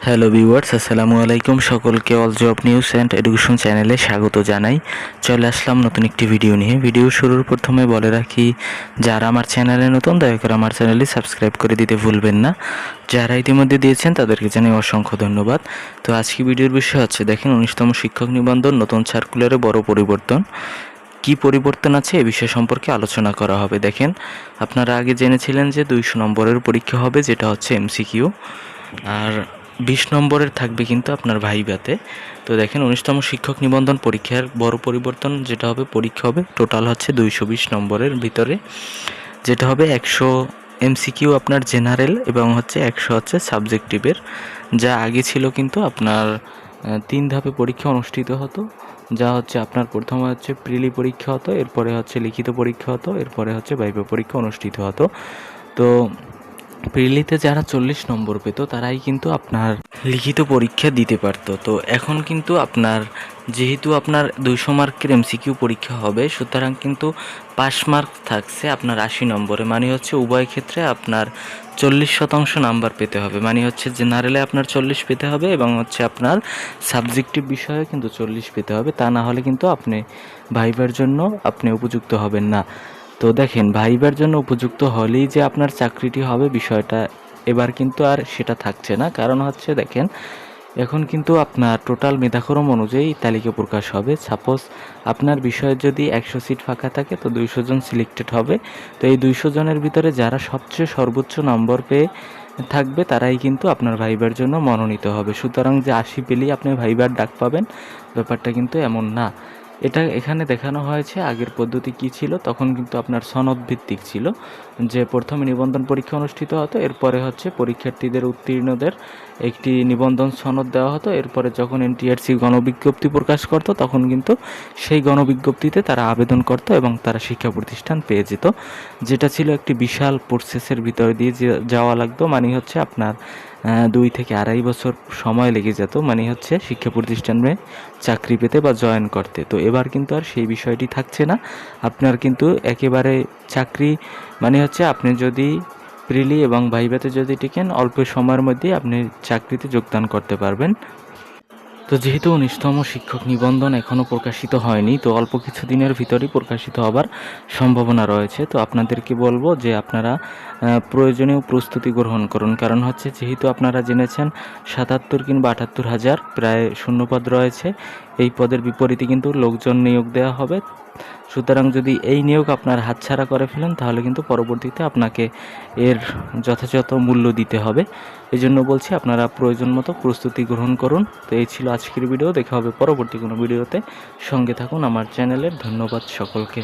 Hello viewers, আসসালামু আলাইকুম। সকলকে all job news and education চ্যানেলে স্বাগত জানাই। চলে আসলাম নতুন একটি ভিডিও নিয়ে। ভিডিও শুরুর প্রথমে বলে রাখি, যারা আমার চ্যানেলে নতুন দয়া করে আমার চ্যানেলটি সাবস্ক্রাইব করে দিতে ভুলবেন না। যারা ইতিমধ্যে দিয়েছেন তাদেরকে জানাই অসংখ্য ধন্যবাদ। তো আজকে ভিডিওর বিষয় হচ্ছে, দেখেন 19তম শিক্ষক নিবন্ধন নতুন সার্কুলারে বড় পরিবর্তন। কি পরিবর্তন আছে এ বিষয় সম্পর্কে আলোচনা করা হবে। দেখেন, আপনারা আগে জেনেছিলেন যে 200 নম্বরের পরীক্ষা হবে, যেটা হচ্ছে এমসিকিউ, আর 20 নম্বরের থাকবে কিন্তু আপনার ভাইভাতে। তো দেখেন, 19তম শিক্ষক নিবন্ধন পরীক্ষার বড় পরিবর্তন যেটা হবে, পরীক্ষা হবে টোটাল হচ্ছে 220 নম্বরের ভিতরে, যেটা হবে 100 এমসিকিউ আপনার জেনারেল এবং হচ্ছে 100 হচ্ছে সাবজেক্টিভের। যা আগে ছিল কিন্তু আপনার 3 ধাপে পরীক্ষা অনুষ্ঠিত হতো, যা হচ্ছে আপনার প্রথমে হচ্ছে প্রিলি পরীক্ষা হতো, এরপরে হচ্ছে লিখিত পরীক্ষা হতো, এরপরে হচ্ছে ভাইভা পরীক্ষা অনুষ্ঠিত হতো। তো প্রিলিতে যারা 40 নম্বর পেত তারাই কিন্তু আপনার লিখিত পরীক্ষা দিতে পারতো। তো এখন কিন্তু আপনার যেহেতু আপনার 200 মার্কের এমসিকিউ পরীক্ষা হবে, সুতরাং কিন্তু পাস মার্ক থাকছে আপনার 80 নম্বরে। মানে হচ্ছে উভয় ক্ষেত্রে আপনার 40% নাম্বার পেতে হবে। মানে হচ্ছে জেনারেলে আপনার 40 পেতে হবে এবং হচ্ছে আপনার সাবজেক্টিভ বিষয়ে কিন্তু 40 পেতে হবে। তা না হলে কিন্তু আপনি ভাইবার জন্য আপনি উপযুক্ত হবেন না। তো দেখেন, ভাইবার জন্য উপযুক্ত হলেই যে আপনার চাকরিটি হবে, বিষয়টা এবার কিন্তু আর সেটা থাকছে না। কারণ হচ্ছে দেখেন, এখন কিন্তু আপনার টোটাল মেধাক্রম অনুযায়ী তালিকা প্রকাশ হবে। সাপোজ আপনার বিষয়ে যদি 100 সিট ফাঁকা থাকে, তো 200 জন সিলেক্টেড হবে। তো এই 200 জনের ভিতরে যারা সবচেয়ে সর্বোচ্চ নম্বর পেয়ে থাকবে তারাই কিন্তু আপনার ভাইবার জন্য মনোনীত হবে। সুতরাং যে 80 পেলেই আপনি ভাইবার ডাক পাবেন, ব্যাপারটা কিন্তু এমন না। এটা এখানে দেখানো হয়েছে আগের পদ্ধতি কি ছিল। তখন কিন্তু আপনার সনদ ভিত্তিক ছিল, যে প্রথমে নিবন্ধন পরীক্ষা অনুষ্ঠিত হতো, এরপরে হচ্ছে পরীক্ষার্থীদের উত্তীর্ণদের একটি নিবন্ধন সনদ দেওয়া হতো। এরপরে যখন এনটিআরসি গণবিজ্ঞপ্তি প্রকাশ করতো, তখন কিন্তু সেই গণবিজ্ঞপ্তিতে তারা আবেদন করতো এবং তারা শিক্ষা প্রতিষ্ঠান পেয়ে যেত, যেটা ছিল একটি বিশাল প্রসেসের ভিতর দিয়ে যাওয়া লাগতো। মানে হচ্ছে আপনার 2 থেকে 2.5 বছর সময় লেগে যেত, মানে হচ্ছে শিক্ষা প্রতিষ্ঠানে চাকরি পেতে বা জয়েন করতে। তো এবার কিন্তু আর সেই বিষয়টি থাকছে না। আপনার কিন্তু একেবারে চাকরি, মানে হচ্ছে আপনি যদি প্রিলি এবং ভাইভাতে যদি টিকেন, অল্প সময়ের মধ্যেই আপনি চাকরিতে যোগদান করতে পারবেন। তো যেহেতু 19তম শিক্ষক নিবন্ধন এখনও প্রকাশিত হয়নি, তো অল্প কিছু দিনের ভিতরেই প্রকাশিত হবার সম্ভাবনা রয়েছে। তো আপনাদেরকে বলবো যে আপনারা প্রয়োজনীয় প্রস্তুতি গ্রহণ করুন। কারণ হচ্ছে, যেহেতু আপনারা জেনেছেন 77 কিংবা 78 হাজার প্রায় শূন্যপদ রয়েছে, এই পদের বিপরীতে কিন্তু লোকজন নিয়োগ দেওয়া হবে। সুতরাং যদি এই নিয়োগ আপনার হাতছাড়া করে ফেলেন, তাহলে কিন্তু পরবর্তীতে আপনাকে এর যথাযথ মূল্য দিতে হবে। এই জন্য বলছি, আপনারা প্রয়োজন মতো প্রস্তুতি গ্রহণ করুন। তো এই ছিল আজকের ভিডিও। দেখা হবে পরবর্তী কোনো ভিডিওতে। সঙ্গে থাকুন আমার চ্যানেলের। ধন্যবাদ সকলকে।